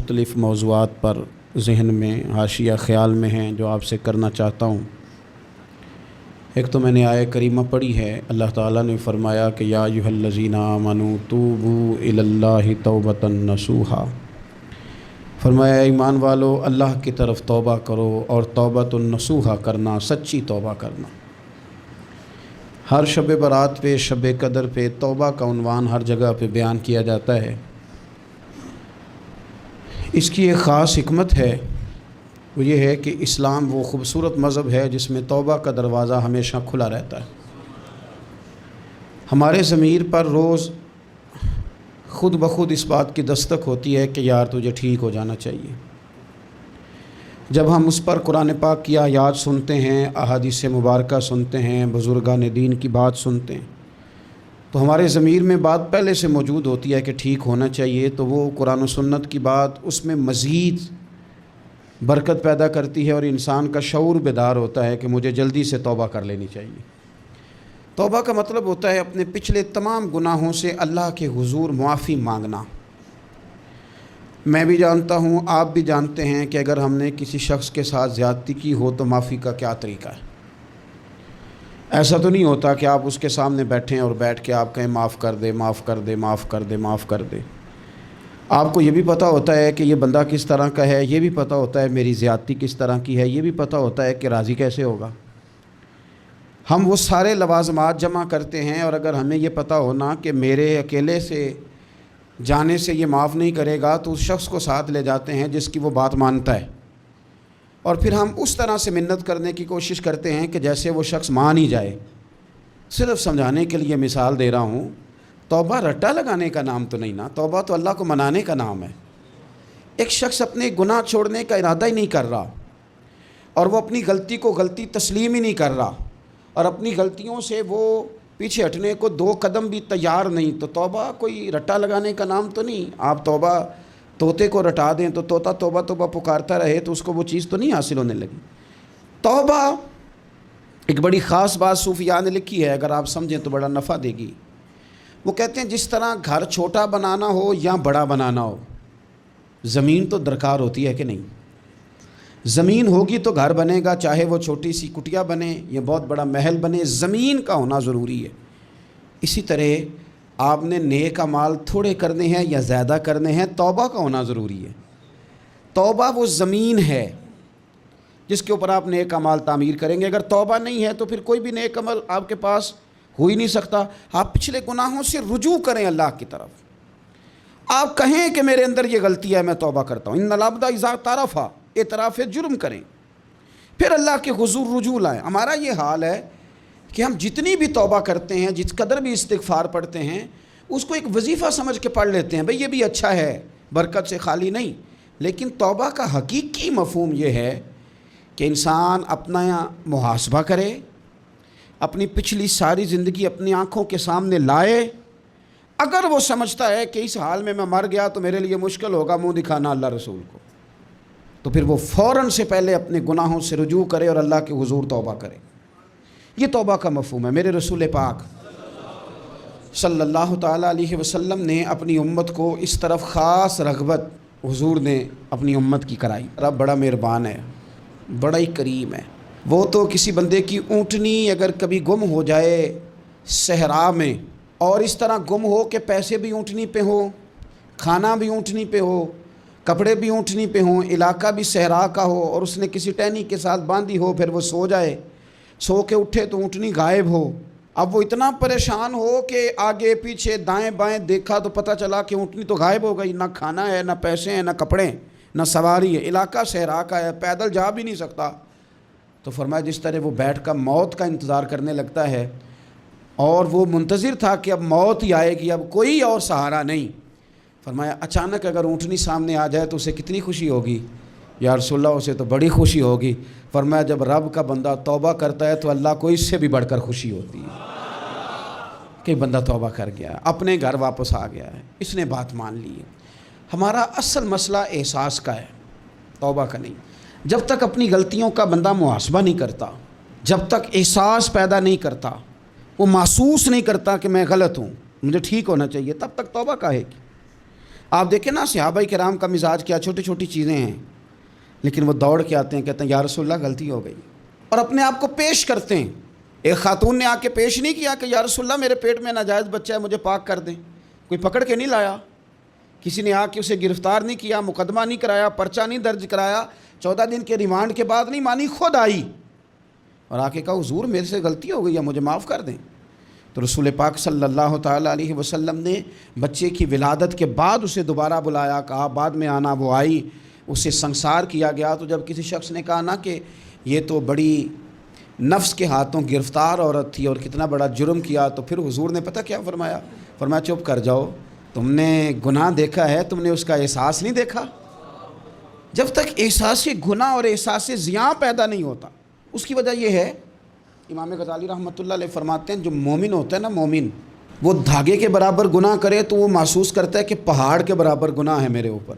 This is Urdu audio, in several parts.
مختلف موضوعات پر ذہن میں حاشیہ خیال میں ہیں جو آپ سے کرنا چاہتا ہوں۔ ایک تو میں نے آیہ کریمہ پڑھی ہے، اللہ تعالیٰ نے فرمایا کہ یا ایھا الذین آمنوا توبوا الی اللہ توبۃ نصوحا، فرمایا ایمان والو اللہ کی طرف توبہ کرو، اور توبۃ نصوحا کرنا، سچی توبہ کرنا۔ ہر شب برات پہ، شب قدر پہ توبہ کا عنوان ہر جگہ پہ بیان کیا جاتا ہے۔ اس کی ایک خاص حکمت ہے، وہ یہ ہے کہ اسلام وہ خوبصورت مذہب ہے جس میں توبہ کا دروازہ ہمیشہ کھلا رہتا ہے۔ ہمارے ضمیر پر روز خود بخود اس بات کی دستک ہوتی ہے کہ یار تجھے ٹھیک ہو جانا چاہیے۔ جب ہم اس پر قرآن پاک کی آیات سنتے ہیں، احادیث مبارکہ سنتے ہیں، بزرگان دین کی بات سنتے ہیں، تو ہمارے ضمیر میں بات پہلے سے موجود ہوتی ہے کہ ٹھیک ہونا چاہیے، تو وہ قرآن و سنت کی بات اس میں مزید برکت پیدا کرتی ہے، اور انسان کا شعور بیدار ہوتا ہے کہ مجھے جلدی سے توبہ کر لینی چاہیے۔ توبہ کا مطلب ہوتا ہے اپنے پچھلے تمام گناہوں سے اللہ کے حضور معافی مانگنا۔ میں بھی جانتا ہوں، آپ بھی جانتے ہیں کہ اگر ہم نے کسی شخص کے ساتھ زیادتی کی ہو تو معافی کا کیا طریقہ ہے۔ ایسا تو نہیں ہوتا کہ آپ اس کے سامنے بیٹھیں اور بیٹھ کے آپ کہیں معاف کر دے، معاف کر دے، معاف کر دے، معاف کر دے۔ آپ کو یہ بھی پتہ ہوتا ہے کہ یہ بندہ کس طرح کا ہے، یہ بھی پتہ ہوتا ہے میری زیادتی کس طرح کی ہے، یہ بھی پتہ ہوتا ہے کہ راضی کیسے ہوگا۔ ہم وہ سارے لوازمات جمع کرتے ہیں، اور اگر ہمیں یہ پتہ ہونا کہ میرے اکیلے سے جانے سے یہ معاف نہیں کرے گا، تو اس شخص کو ساتھ لے جاتے ہیں جس کی وہ بات مانتا ہے، اور پھر ہم اس طرح سے منت کرنے کی کوشش کرتے ہیں کہ جیسے وہ شخص مان ہی جائے۔ صرف سمجھانے کے لیے مثال دے رہا ہوں، توبہ رٹا لگانے کا نام تو نہیں نا، توبہ تو اللہ کو منانے کا نام ہے۔ ایک شخص اپنے گناہ چھوڑنے کا ارادہ ہی نہیں کر رہا، اور وہ اپنی غلطی کو غلطی تسلیم ہی نہیں کر رہا، اور اپنی غلطیوں سے وہ پیچھے ہٹنے کو 2 قدم بھی تیار نہیں، تو توبہ کوئی رٹا لگانے کا نام تو نہیں۔ آپ توبہ طوطے کو رٹا دیں تو طوطا توبہ توبہ پکارتا رہے تو اس کو وہ چیز تو نہیں حاصل ہونے لگی۔ توبہ ایک بڑی خاص بات صوفیاء نے لکھی ہے، اگر آپ سمجھیں تو بڑا نفع دے گی۔ وہ کہتے ہیں جس طرح گھر چھوٹا بنانا ہو یا بڑا بنانا ہو، زمین تو درکار ہوتی ہے کہ نہیں؟ زمین ہوگی تو گھر بنے گا، چاہے وہ چھوٹی سی کٹیا بنے یا بہت بڑا محل بنے، زمین کا ہونا ضروری ہے۔ اسی طرح آپ نے نیک اعمال تھوڑے کرنے ہیں یا زیادہ کرنے ہیں، توبہ کا ہونا ضروری ہے۔ توبہ وہ زمین ہے جس کے اوپر آپ نیک اعمال تعمیر کریں گے۔ اگر توبہ نہیں ہے تو پھر کوئی بھی نیک عمل آپ کے پاس ہو ہی نہیں سکتا۔ آپ پچھلے گناہوں سے رجوع کریں اللہ کی طرف، آپ کہیں کہ میرے اندر یہ غلطی ہے، میں توبہ کرتا ہوں۔ ان العبد اذا اعترف، اعتراف جرم کریں، پھر اللہ کے حضور رجوع لائیں۔ ہمارا یہ حال ہے کہ ہم جتنی بھی توبہ کرتے ہیں، جس قدر بھی استغفار پڑھتے ہیں، اس کو ایک وظیفہ سمجھ کے پڑھ لیتے ہیں، بھئی یہ بھی اچھا ہے، برکت سے خالی نہیں۔ لیکن توبہ کا حقیقی مفہوم یہ ہے کہ انسان اپنا محاسبہ کرے، اپنی پچھلی ساری زندگی اپنی آنکھوں کے سامنے لائے۔ اگر وہ سمجھتا ہے کہ اس حال میں مر گیا تو میرے لیے مشکل ہوگا منہ دکھانا اللہ رسول کو، تو پھر وہ فوراً سے پہلے اپنے گناہوں سے رجوع کرے اور اللہ کے حضور توبہ کرے۔ یہ توبہ کا مفہوم ہے۔ میرے رسول پاک صلی اللہ تعالیٰ علیہ وسلم نے اپنی امت کو اس طرف خاص رغبت حضور نے اپنی امت کی کرائی۔ رب بڑا مہربان ہے، بڑا ہی کریم ہے۔ وہ تو کسی بندے کی اونٹنی اگر کبھی گم ہو جائے صحرا میں، اور اس طرح گم ہو کہ پیسے بھی اونٹنی پہ ہو، کھانا بھی اونٹنی پہ ہو، کپڑے بھی اونٹنی پہ ہوں، علاقہ بھی صحرا کا ہو، اور اس نے کسی ٹہنی کے ساتھ باندھی ہو، پھر وہ سو جائے، سو کے اٹھے تو اونٹنی غائب ہو۔ اب وہ اتنا پریشان ہو کہ آگے پیچھے دائیں بائیں دیکھا تو پتہ چلا کہ اونٹنی تو غائب ہو گئی، نہ کھانا ہے، نہ پیسے ہیں، نہ کپڑے ہیں، نہ سواری ہے، علاقہ صحرا کا ہے، پیدل جا بھی نہیں سکتا۔ تو فرمایا جس طرح وہ بیٹھ کر موت کا انتظار کرنے لگتا ہے، اور وہ منتظر تھا کہ اب موت ہی آئے گی، اب کوئی اور سہارا نہیں۔ فرمایا اچانک اگر اونٹنی سامنے آ جائے تو اسے کتنی خوشی ہوگی؟ یا رسول اللہ اسے تو بڑی خوشی ہوگی۔ فرمایا جب رب کا بندہ توبہ کرتا ہے تو اللہ کو اس سے بھی بڑھ کر خوشی ہوتی ہے کہ بندہ توبہ کر گیا، اپنے گھر واپس آ گیا ہے، اس نے بات مان لی ہے۔ ہمارا اصل مسئلہ احساس کا ہے، توبہ کا نہیں۔ جب تک اپنی غلطیوں کا بندہ محاسبہ نہیں کرتا، جب تک احساس پیدا نہیں کرتا، وہ محسوس نہیں کرتا کہ میں غلط ہوں، مجھے ٹھیک ہونا چاہیے، تب تک توبہ کہے گی۔ آپ دیکھیں نا صحابہ کرام کا مزاج کیا، چھوٹی چھوٹی چیزیں ہیں لیکن وہ دوڑ کے آتے ہیں، کہتے ہیں یا رسول اللہ غلطی ہو گئی، اور اپنے آپ کو پیش کرتے ہیں۔ ایک خاتون نے آ کے پیش نہیں کیا کہ یا رسول اللہ میرے پیٹ میں ناجائز بچہ ہے، مجھے پاک کر دیں، کوئی پکڑ کے نہیں لایا، کسی نے آ کے اسے گرفتار نہیں کیا، مقدمہ نہیں کرایا، پرچہ نہیں درج کرایا، 14 دن کے ریمانڈ کے بعد نہیں مانی، خود آئی اور آ کے کہا حضور میرے سے غلطی ہو گئی ہے، مجھے معاف کر دیں۔ تو رسول پاک صلی اللہ تعالیٰ علیہ وسلم نے بچے کی ولادت کے بعد اسے دوبارہ بلایا، کہا بعد میں آنا، وہ آئی، اسے سنسار کیا گیا۔ تو جب کسی شخص نے کہا نا کہ یہ تو بڑی نفس کے ہاتھوں گرفتار عورت تھی اور کتنا بڑا جرم کیا، تو پھر حضور نے پتہ کیا فرمایا؟ فرمایا چپ کر جاؤ، تم نے گناہ دیکھا ہے، تم نے اس کا احساس نہیں دیکھا۔ جب تک احساس گناہ اور احساس زیاں پیدا نہیں ہوتا، اس کی وجہ یہ ہے، امام غزالی رحمۃ اللہ علیہ فرماتے ہیں جو مومن ہوتا ہے نا، مومن وہ دھاگے کے برابر گناہ کرے تو وہ محسوس کرتا ہے کہ پہاڑ کے برابر گناہ ہے میرے اوپر،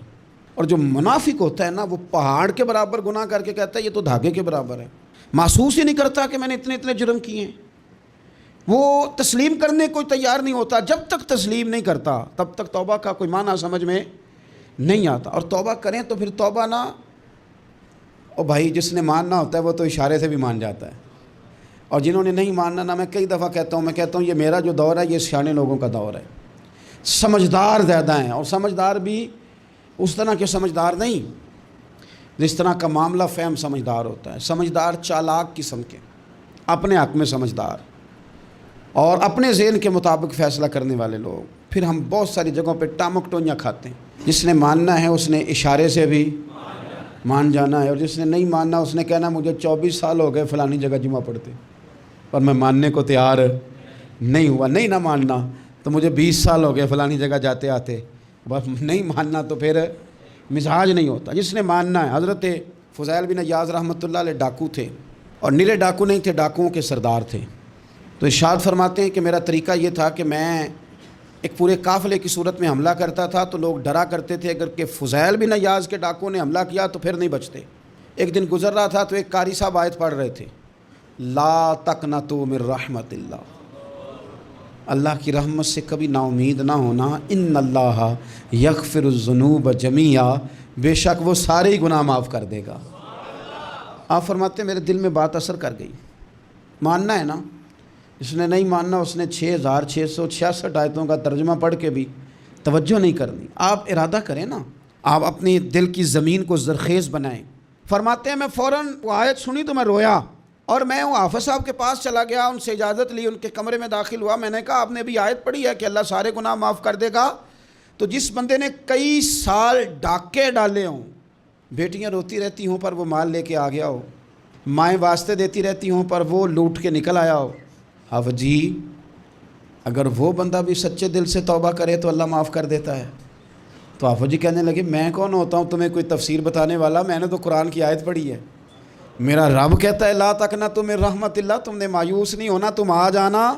اور جو منافق ہوتا ہے نا وہ پہاڑ کے برابر گناہ کر کے کہتا ہے یہ تو دھاگے کے برابر ہے، محسوس ہی نہیں کرتا کہ میں نے اتنے اتنے جرم کیے ہیں۔ وہ تسلیم کرنے کو تیار نہیں ہوتا، جب تک تسلیم نہیں کرتا تب تک توبہ کا کوئی معنی سمجھ میں نہیں آتا۔ اور توبہ کریں تو پھر توبہ نہ، اور بھائی جس نے ماننا ہوتا ہے وہ تو اشارے سے بھی مان جاتا ہے، اور جنہوں نے نہیں ماننا نا، میں کئی دفعہ کہتا ہوں یہ میرا جو دور ہے یہ سیانے لوگوں کا دور ہے، سمجھدار زیادہ ہیں، اور سمجھدار بھی اس طرح کے سمجھدار نہیں جس طرح کا معاملہ فہم سمجھدار ہوتا ہے۔ سمجھدار چالاک قسم کے، اپنے حق میں سمجھدار اور اپنے ذہن کے مطابق فیصلہ کرنے والے لوگ۔ پھر ہم بہت ساری جگہوں پہ ٹامک ٹونیاں کھاتے ہیں، جس نے ماننا ہے اس نے اشارے سے بھی مان جانا ہے، اور جس نے نہیں ماننا اس نے کہنا مجھے 24 سال ہو گئے فلانی جگہ جمعہ پڑھتے پر میں ماننے کو تیار نہیں ہوا۔ نہیں نہ ماننا تو مجھے 20 سال ہو گئے فلانی جگہ جاتے آتے، بس نہیں ماننا تو پھر مزاج نہیں ہوتا۔ جس نے ماننا ہے، حضرت فضیل بن عیاض رحمۃ اللہ علیہ ڈاکو تھے، اور نرے ڈاکو نہیں تھے، ڈاکوؤں کے سردار تھے۔ تو ارشاد فرماتے ہیں کہ میرا طریقہ یہ تھا کہ میں ایک پورے قافلے کی صورت میں حملہ کرتا تھا تو لوگ ڈرا کرتے تھے، اگر کہ فضیل بن عیاض کے ڈاکو نے حملہ کیا تو پھر نہیں بچتے۔ ایک دن گزر رہا تھا تو ایک قاری صاحب آیت پڑھ رہے تھے، لا تقنطوا من رحمت اللہ، اللہ کی رحمت سے کبھی نا امید نہ ہونا، ان اللہ یغفر الذنوب جمیعا، بے شک وہ سارے ہی گناہ معاف کر دے گا۔ آپ فرماتے ہیں میرے دل میں بات اثر کر گئی، ماننا ہے نا۔ جس نے نہیں ماننا اس نے 6666 آیتوں کا ترجمہ پڑھ کے بھی توجہ نہیں کرنی۔ آپ ارادہ کریں نا، آپ اپنی دل کی زمین کو زرخیز بنائیں۔ فرماتے ہیں میں فوراً وہ آیت سنی تو میں رویا، اور میں وہ حافظ صاحب کے پاس چلا گیا، ان سے اجازت لی، ان کے کمرے میں داخل ہوا۔ میں نے کہا آپ نے بھی آیت پڑھی ہے کہ اللہ سارے گناہ معاف کر دے گا؟ تو جس بندے نے کئی سال ڈاکے ڈالے ہوں، بیٹیاں روتی رہتی ہوں پر وہ مال لے کے آ گیا ہو، مائیں واسطے دیتی رہتی ہوں پر وہ لوٹ کے نکل آیا ہو، اب جی اگر وہ بندہ بھی سچے دل سے توبہ کرے تو اللہ معاف کر دیتا ہے۔ تو آفو جی کہنے لگے میں کون ہوتا ہوں تمہیں کوئی تفسیر بتانے والا، میں نے تو قرآن کی آیت پڑھی ہے، میرا رب کہتا ہے لا تقنطوا من رحمت اللہ، تم نے مایوس نہیں ہونا، تم آ جانا،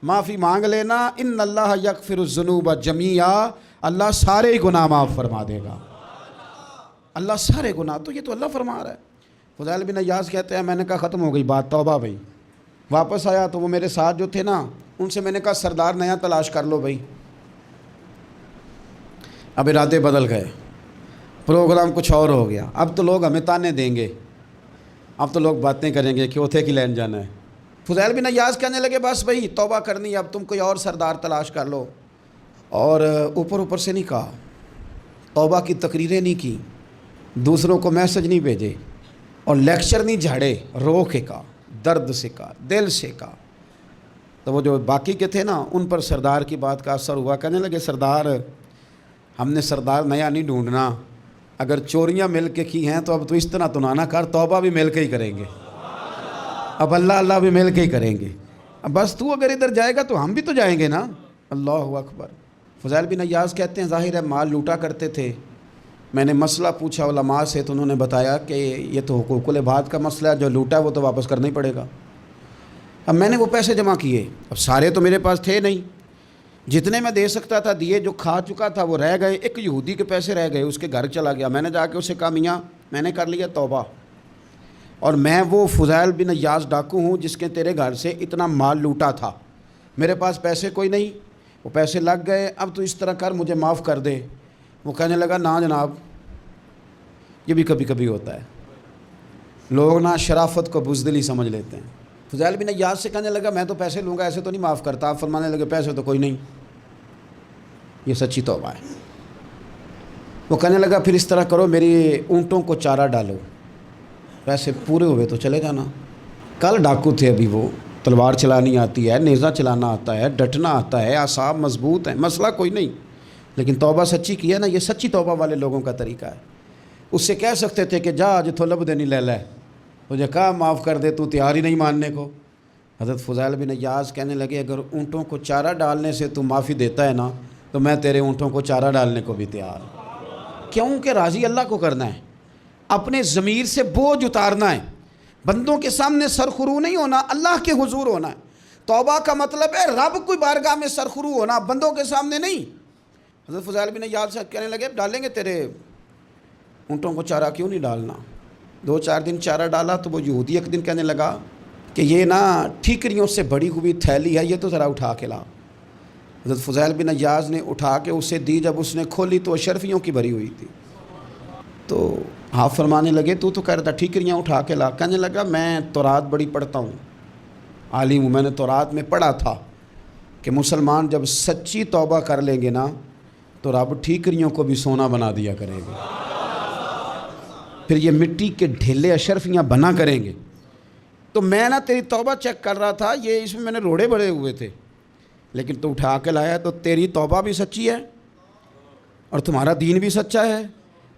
معافی مانگ لینا، ان اللہ یغفر الذنوب جمیعا، اللہ سارے گناہ معاف فرما دے گا، اللہ سارے گناہ۔ تو یہ تو اللہ فرما رہا ہے۔ فضیل بن عیاض کہتے ہیں میں نے کہا ختم ہو گئی بات، توبہ بھائی۔ واپس آیا تو وہ میرے ساتھ جو تھے نا ان سے میں نے کہا سردار نیا تلاش کر لو بھائی۔ اب ارادے بدل گئے، پروگرام کچھ اور ہو گیا، اب تو لوگ ہمیں تانے دیں گے، اب تو لوگ باتیں کریں گے کہ اوتھے کی لین جانا ہے۔ فضیل بن عیاض کہنے لگے بس بھائی توبہ کرنی، اب تم کوئی اور سردار تلاش کر لو۔ اور اوپر سے نہیں کہا، توبہ کی تقریریں نہیں کی، دوسروں کو میسج نہیں بھیجے، اور لیکچر نہیں جھاڑے، رو کے کہا، درد سے کہا، دل سے کہا۔ تو وہ جو باقی کے تھے نا ان پر سردار کی بات کا اثر ہوا، کہنے لگے سردار ہم نے سردار نیا نہیں ڈھونڈنا، اگر چوریاں مل کے کی ہیں تو اب تو اس طرح تو نہ کر، توبہ بھی مل کے ہی کریں گے، اب اللہ بھی مل کے ہی کریں گے، اب بس تو اگر ادھر جائے گا تو ہم بھی تو جائیں گے نا۔ اللہ اکبر۔ فضیل بن عیاض کہتے ہیں ظاہر ہے مال لوٹا کرتے تھے، میں نے مسئلہ پوچھا علماء سے تو انہوں نے بتایا کہ یہ تو حقوق العباد کا مسئلہ ہے، جو لوٹا ہے وہ تو واپس کرنا ہی پڑے گا۔ اب میں نے وہ پیسے جمع کیے، اب سارے تو میرے پاس تھے نہیں، جتنے میں دے سکتا تھا دیے، جو کھا چکا تھا وہ رہ گئے، ایک یہودی کے پیسے رہ گئے، اس کے گھر چلا گیا، میں نے جا کے اسے کہا میاں میں نے کر لیا توبہ، اور میں وہ فضیل بن عیاض ڈاکو ہوں جس کے تیرے گھر سے اتنا مال لوٹا تھا، میرے پاس پیسے کوئی نہیں، وہ پیسے لگ گئے، اب تو اس طرح کر مجھے معاف کر دے۔ وہ کہنے لگا نا جناب، یہ بھی کبھی کبھی ہوتا ہے، لوگ نا شرافت کو بزدلی سمجھ لیتے ہیں۔ فضیل بن عیاض سے کہنے لگا میں تو پیسے لوں گا، ایسے تو نہیں معاف کرتا۔ آپ فرمانے لگے پیسے تو کوئی نہیں، یہ سچی توبہ ہے۔ وہ کہنے لگا پھر اس طرح کرو، میری اونٹوں کو چارہ ڈالو، پیسے پورے ہوئے تو چلے جانا۔ کل ڈاکو تھے، ابھی وہ تلوار چلانی آتی ہے، نیزہ چلانا آتا ہے، ڈٹنا آتا ہے، اعصاب مضبوط ہیں، مسئلہ کوئی نہیں، لیکن توبہ سچی کی ہے نا، یہ سچی توبہ والے لوگوں کا طریقہ ہے۔ اس سے کہہ سکتے تھے کہ جا جتھو لب دینی لے لے، مجھے کہا معاف کر دے، تو تیار ہی نہیں ماننے کو۔ حضرت فضیل بن عیاض کہنے لگے اگر اونٹوں کو چارہ ڈالنے سے تو معافی دیتا ہے نا، تو میں تیرے اونٹوں کو چارہ ڈالنے کو بھی تیار ہوں۔ کیوں کہ راضی اللہ کو کرنا ہے، اپنے ضمیر سے بوجھ اتارنا ہے، بندوں کے سامنے سرخرو نہیں ہونا، اللہ کے حضور ہونا ہے۔ توبہ کا مطلب ہے رب کوئی بارگاہ میں سرخرو ہونا، بندوں کے سامنے نہیں۔ حضرت فضیل بن عیاض صاحب کہنے لگے ڈالیں گے تیرے اونٹوں کو چارہ، کیوں نہیں ڈالنا؟ 2-4 دن چارہ ڈالا تو وہ یہودی ایک دن کہنے لگا کہ یہ نا ٹھیکریوں سے بڑی ہوئی تھیلی ہے، یہ تو ذرا اٹھا کے لا۔ حضرت فضیل بن عیاض نے اٹھا کے اسے دی، جب اس نے کھولی تو اشرفیوں کی بھری ہوئی تھی۔ تو آپ فرمانے لگے تو کہہ رہا تھا ٹھیکریاں اٹھا کے لا۔ کہنے لگا میں تورات بڑی پڑھتا ہوں، عالم ہوں، میں نے تورات میں پڑھا تھا کہ مسلمان جب سچی توبہ کر لیں گے نا تو رب ٹھیکریوں کو بھی سونا بنا دیا کرے گے، پھر یہ مٹی کے ڈھیلے اشرفیاں بنا کریں گے۔ تو میں نا تیری توبہ چیک کر رہا تھا، یہ اس میں نے روڑے بڑے ہوئے تھے، لیکن تو اٹھا کے لایا، تو تیری توبہ بھی سچی ہے اور تمہارا دین بھی سچا ہے۔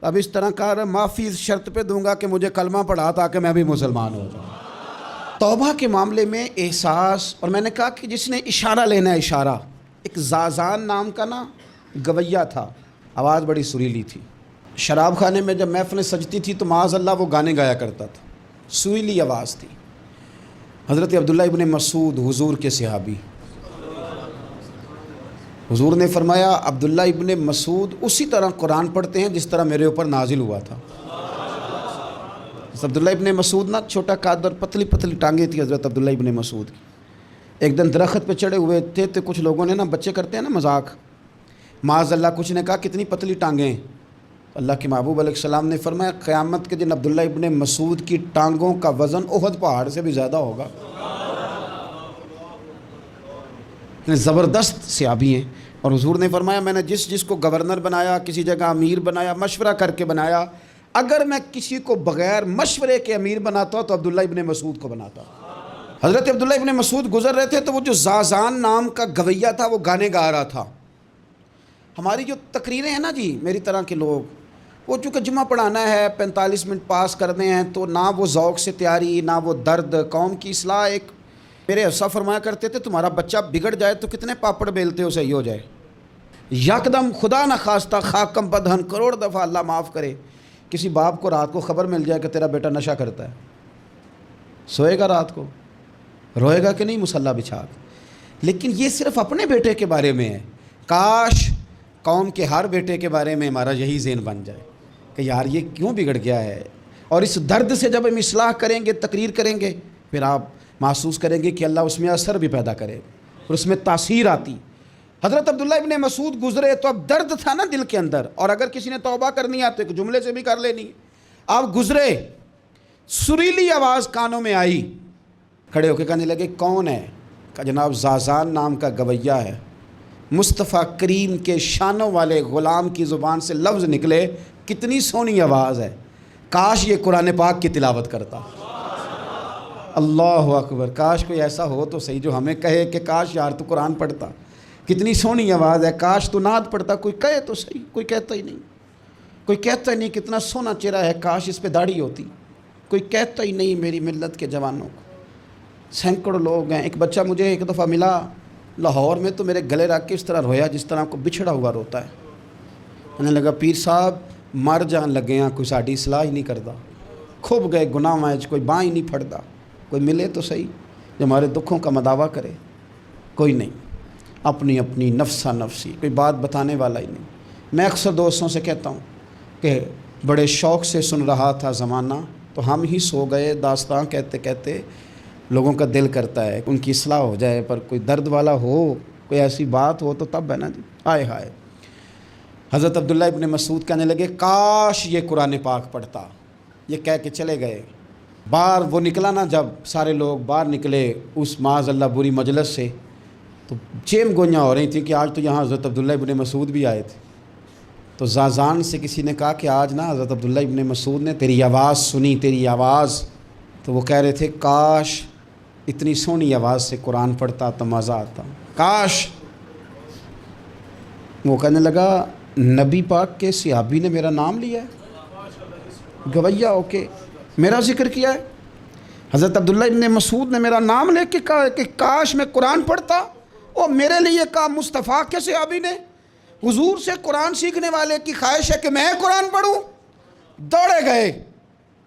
اب اس طرح کر، معافی اس شرط پہ دوں گا کہ مجھے کلمہ پڑھا تاکہ میں بھی مسلمان ہو جاؤں۔ توبہ کے معاملے میں احساس، اور میں نے کہا کہ جس نے اشارہ لینا ہے اشارہ، ایک زازان نام کا نا گویہ تھا، آواز بڑی سریلی تھی، شراب خانے میں جب محفلیں سجتی تھی تو معاذ اللہ وہ گانے گایا کرتا تھا، سریلی آواز تھی۔ حضرت عبداللہ ابن مسعود حضور کے صحابی، حضور نے فرمایا عبداللہ ابن مسعود اسی طرح قرآن پڑھتے ہیں جس طرح میرے اوپر نازل ہوا تھا۔ عبداللہ ابن مسعود نا چھوٹا قد اور پتلی پتلی ٹانگیں تھی حضرت عبداللہ ابن مسعود کی۔ ایک دن درخت پہ چڑھے ہوئے تھے تو کچھ لوگوں نے نا، بچے کرتے ہیں نا مذاق، معاذ اللہ کچھ نے کہا کتنی پتلی ٹانگیں ہیں۔ اللہ کے محبوب علیہ السلام نے فرمایا قیامت کے دن عبداللہ ابن مسعود کی ٹانگوں کا وزن احد پہاڑ سے بھی زیادہ ہوگا۔ زبردست صحابی ہیں، اور حضور نے فرمایا میں نے جس کو گورنر بنایا، کسی جگہ امیر بنایا، مشورہ کر کے بنایا، اگر میں کسی کو بغیر مشورے کے امیر بناتا تو عبداللہ ابن مسعود کو بناتا۔ حضرت عبداللہ ابن مسعود گزر رہے تھے تو وہ جو زازان نام کا گویہ تھا وہ گانے گا رہا تھا۔ ہماری جو تقریریں ہیں نا جی، میری طرح کے لوگ، وہ چونکہ جمعہ پڑھانا ہے، 45 منٹ پاس کرنے ہیں، تو نہ وہ ذوق سے تیاری، نہ وہ درد، قوم کی اصلاح۔ ایک میرے حصہ فرمایا کرتے تھے تمہارا بچہ بگڑ جائے تو کتنے پاپڑ بیلتے ہو صحیح ہو جائے، یکدم خدا نہ خواستہ خاکم بدہن کروڑ دفعہ اللہ معاف کرے، کسی باپ کو رات کو خبر مل جائے کہ تیرا بیٹا نشہ کرتا ہے، سوئے گا رات کو، روئے گا کہ نہیں مصلی بچھا کے؟ لیکن یہ صرف اپنے بیٹے کے بارے میں ہے، کاش قوم کے ہر بیٹے کے بارے میں ہمارا یہی ذہن بن جائے کہ یار یہ کیوں بگڑ گیا ہے۔ اور اس درد سے جب ہم اصلاح کریں گے، تقریر کریں گے، پھر آپ محسوس کریں گے کہ اللہ اس میں اثر بھی پیدا کرے اور اس میں تاثیر آتی۔ حضرت عبداللہ ابن مسعود گزرے تو اب درد تھا نا دل کے اندر، اور اگر کسی نے توبہ کرنی ہے تو ایک جملے سے بھی کر لینی۔ آپ گزرے، سریلی آواز کانوں میں آئی، کھڑے ہو کے کہنے لگے کون ہے؟ کہ جناب زازان نام کا گویہ ہے، مصطفیٰ کریم کے شانوں والے غلام کی زبان سے لفظ نکلے، کتنی سونی آواز ہے، کاش یہ قرآن پاک کی تلاوت کرتا۔ اللہ اکبر، کاش کوئی ایسا ہو تو صحیح جو ہمیں کہے کہ کاش یار تو قرآن پڑھتا، کتنی سونی آواز ہے، کاش تو نعت پڑھتا۔ کوئی کہے تو صحیح، کوئی کہتا ہی نہیں، کوئی کہتا ہی نہیں کتنا سونا چہرہ ہے، کاش اس پہ داڑھی ہوتی، کوئی کہتا ہی نہیں میری ملت کے جوانوں کو۔ سینکڑوں لوگ ہیں، ایک بچہ مجھے ایک دفعہ ملا لاہور میں تو میرے گلے رکھ کے اس طرح رویا جس طرح کو بچھڑا ہوا روتا ہے۔ میں نے لگا پیر صاحب مر جان لگے ہیں، کوئی ساڈی اصلاح ہی نہیں کرتا، کھب گئے گناہ وچ، کوئی باں ہی نہیں پھڑتا، کوئی ملے تو صحیح جو ہمارے دکھوں کا مداوع کرے، کوئی نہیں، اپنی اپنی نفسہ نفسی، کوئی بات بتانے والا ہی نہیں۔ میں اکثر دوستوں سے کہتا ہوں کہ بڑے شوق سے سن رہا تھا زمانہ تو ہم ہی سو گئے، داستان کہتے کہتے لوگوں کا دل کرتا ہے ان کی اصلاح ہو جائے، پر کوئی درد والا ہو، کوئی ایسی بات ہو تو تب ہے نا جی، ہائے ہائے۔ حضرت عبداللہ ابن مسعود کہنے لگے کاش یہ قرآن پاک پڑھتا، یہ کہہ کے چلے گئے۔ باہر وہ نکلا نا، جب سارے لوگ باہر نکلے اس معاذ اللہ بری مجلس سے، تو چیم گوئیاں ہو رہی تھیں کہ آج تو یہاں حضرت عبداللہ ابن مسعود بھی آئے تھے۔ تو زازان سے کسی نے کہا کہ آج نا حضرت عبداللہ ابن مسعود نے تیری آواز سنی، تیری آواز۔ تو وہ کہہ رہے تھے کاش اتنی سونی آواز سے قرآن پڑھتا تو مزہ آتا، کاش۔ وہ کہنے لگا نبی پاک کے صحابی نے میرا نام لیا ہے، گویا ہو کے میرا ذکر کیا ہے۔ حضرت عبداللہ ابن مسعود نے میرا نام لے کے کہا کہ کاش میں قرآن پڑھتا، اور میرے لیے کہا مصطفیٰ کے صحابی نے، حضور سے قرآن سیکھنے والے کی خواہش ہے کہ میں قرآن پڑھوں۔ دوڑے گئے،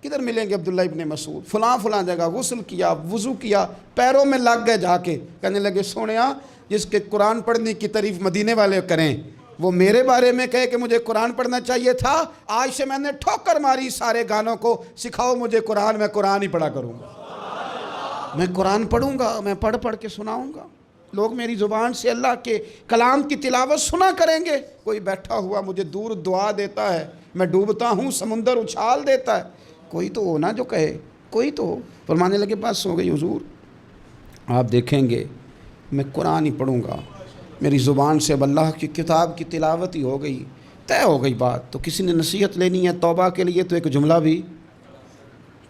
کدھر ملیں گے عبداللہ ابن مسعود؟ فلاں جگہ غسل کیا، وضو کیا، پیروں میں لگ گئے جا کے، کہنے لگے سونیا جس کے قرآن پڑھنے کی تعریف مدینے والے کریں وہ میرے بارے میں کہے کہ مجھے قرآن پڑھنا چاہیے تھا، آج سے میں نے ٹھوکر ماری سارے گانوں کو، سکھاؤ مجھے قرآن، میں قرآن ہی پڑھا کروں گا، میں قرآن پڑھوں گا، میں پڑھ کے سناؤں گا، لوگ میری زبان سے اللہ کے کلام کی تلاوت سنا کریں گے۔ کوئی بیٹھا ہوا مجھے دور دعا دیتا ہے، میں ڈوبتا ہوں سمندر اچھال دیتا ہے، کوئی تو ہو نا جو کہے، کوئی تو ہو۔ فرمانے لگے بس ہو گئی حضور، آپ دیکھیں گے میں قرآن ہی پڑھوں گا، میری زبان سے اب اللہ کی کتاب کی تلاوت ہی ہو گئی، طے ہو گئی بات۔ تو کسی نے نصیحت لینی ہے توبہ کے لیے تو ایک جملہ بھی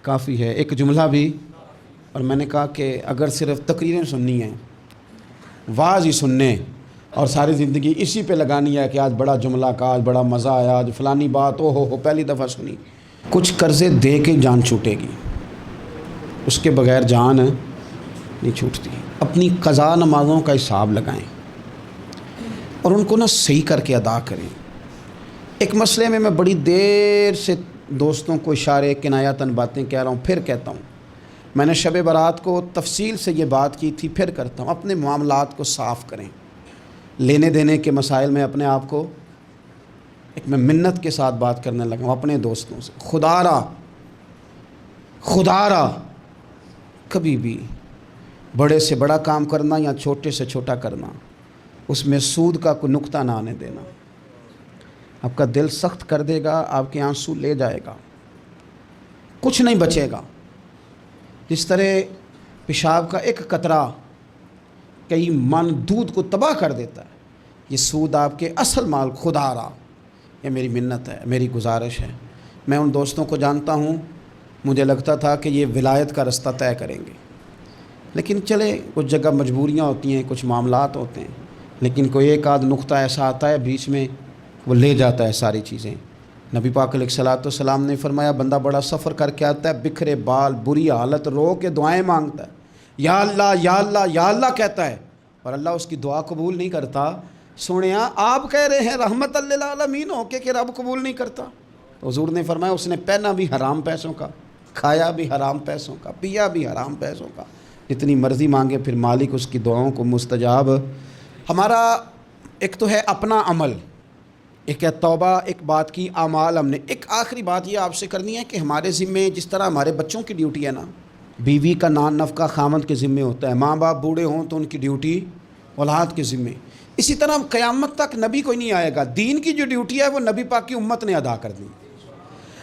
کافی ہے، ایک جملہ بھی۔ اور میں نے کہا کہ اگر صرف تقریریں سننی ہیں، واعظ ہی سننے اور ساری زندگی اسی پہ لگانی ہے کہ آج بڑا جملہ کا، آج بڑا مزہ آیا، آج فلانی بات او ہو پہلی دفعہ سنی، کچھ قرضے دے کے جان چھوٹے گی، اس کے بغیر جان نہیں چھوٹتی۔ اپنی قضا نمازوں کا حساب لگائیں اور ان کو صحیح کر کے ادا کریں۔ ایک مسئلے میں بڑی دیر سے دوستوں کو اشارے کنایاتاً باتیں کہہ رہا ہوں، پھر کہتا ہوں، میں نے شب برات کو تفصیل سے یہ بات کی تھی، پھر کرتا ہوں، اپنے معاملات کو صاف کریں۔ لینے دینے کے مسائل میں اپنے آپ کو میں منت کے ساتھ بات کرنے لگا ہوں اپنے دوستوں سے، خدا را کبھی بھی بڑے سے بڑا کام کرنا یا چھوٹے سے چھوٹا کرنا، اس میں سود کا کوئی نقطہ نہ آنے دینا۔ آپ کا دل سخت کر دے گا، آپ کے آنسو لے جائے گا، کچھ نہیں بچے گا۔ جس طرح پیشاب کا ایک قطرہ کئی من دودھ کو تباہ کر دیتا ہے، یہ سود آپ کے اصل مال۔ خدا را، یہ میری منت ہے، میری گزارش ہے۔ میں ان دوستوں کو جانتا ہوں، مجھے لگتا تھا کہ یہ ولایت کا رستہ طے کریں گے، لیکن چلے کچھ جگہ مجبوریاں ہوتی ہیں، کچھ معاملات ہوتے ہیں، لیکن کوئی ایک آدھ نقطہ ایسا آتا ہے بیچ میں، وہ لے جاتا ہے ساری چیزیں۔ نبی پاک علیہ الصلوۃ والسلام نے فرمایا بندہ بڑا سفر کر کے آتا ہے، بکھرے بال، بری حالت، رو کے دعائیں مانگتا ہے، یا اللہ یا اللہ یا اللہ کہتا ہے، اور اللہ اس کی دعا قبول نہیں کرتا۔ سنیا آپ کہہ رہے ہیں رحمت للعالمین ہو کے کہ رب قبول نہیں کرتا؟ تو حضور نے فرمایا اس نے پہنا بھی حرام پیسوں کا، کھایا بھی حرام پیسوں کا، پیا بھی حرام پیسوں کا، جتنی مرضی مانگے پھر مالک اس کی دعاؤں کو مستجاب۔ ہمارا ایک تو ہے اپنا عمل، ایک ہے توبہ، ایک بات کی اعمال ہم نے۔ ایک آخری بات یہ آپ سے کرنی ہے کہ ہمارے ذمے جس طرح ہمارے بچوں کی ڈیوٹی ہے نا، بیوی کا نان نفقہ خامند کے ذمے ہوتا ہے، ماں باپ بوڑھے ہوں تو ان کی ڈیوٹی اولاد کے ذمے، اسی طرح قیامت تک نبی کوئی نہیں آئے گا، دین کی جو ڈیوٹی ہے وہ نبی پاک کی امت نے ادا کر دی۔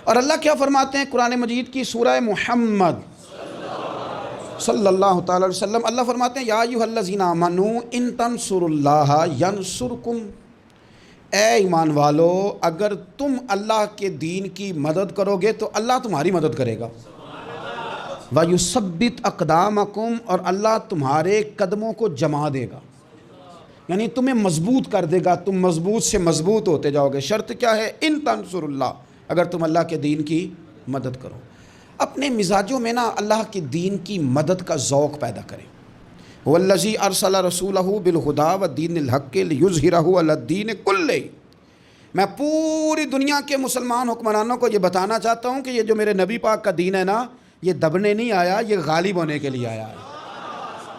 اور اللہ کیا فرماتے ہیں قرآن مجید کی سورہ محمد صلی اللہ تعالی علیہ وسلم، اللہ فرماتے ہیں یا ایھا الذین آمنوا ان تنصروا اللہ ینصرکم، اے ایمان والو اگر تم اللہ کے دین کی مدد کرو گے تو اللہ تمہاری مدد کرے گا، وَيُثَبِّتْ أَقْدَامَكُمْ، اور اللہ تمہارے قدموں کو جما دے گا، یعنی تمہیں مضبوط کر دے گا، تم مضبوط سے مضبوط ہوتے جاؤ گے۔ شرط کیا ہے؟ ان تنصروا اللہ، اگر تم اللہ کے دین کی مدد کرو۔ اپنے مزاجوں میں نا اللہ کے دین کی مدد کا ذوق پیدا کریں۔ هو الذی ارسل رسولہ بالہدی ودین الحق لیظہرہ علی الدین کلہ، میں پوری دنیا کے مسلمان حکمرانوں کو یہ بتانا چاہتا ہوں کہ یہ جو میرے نبی پاک کا دین ہے نا، یہ دبنے نہیں آیا، یہ غالب ہونے کے لیے آیا ہے۔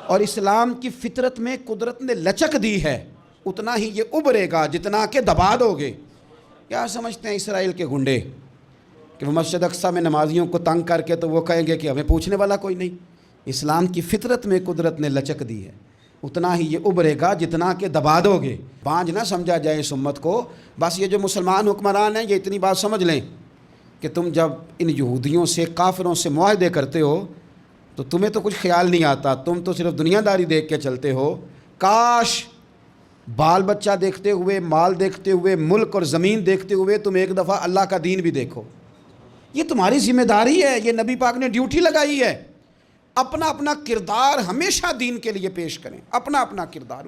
اور اسلام کی فطرت میں قدرت نے لچک دی ہے، اتنا ہی یہ ابھرے گا جتنا کہ دبا دو گے۔ کیا سمجھتے ہیں اسرائیل کے گنڈے کہ وہ مسجد اقصیٰ میں نمازیوں کو تنگ کر کے تو وہ کہیں گے کہ ہمیں پوچھنے والا کوئی نہیں؟ اسلام کی فطرت میں قدرت نے لچک دی ہے، اتنا ہی یہ ابھرے گا جتنا کہ دبا دو گے۔ بانجھ نہ سمجھا جائے اس امت کو۔ بس یہ جو مسلمان حکمران ہیں یہ اتنی بات سمجھ لیں کہ تم جب ان یہودیوں سے کافروں سے معاہدے کرتے ہو تو تمہیں تو کچھ خیال نہیں آتا، تم تو صرف دنیا داری دیکھ کے چلتے ہو۔ کاش بال بچہ دیکھتے ہوئے، مال دیکھتے ہوئے، ملک اور زمین دیکھتے ہوئے تم ایک دفعہ اللہ کا دین بھی دیکھو۔ یہ تمہاری ذمہ داری ہے، یہ نبی پاک نے ڈیوٹی لگائی ہے۔ اپنا اپنا کردار ہمیشہ دین کے لیے پیش کریں، اپنا اپنا کردار۔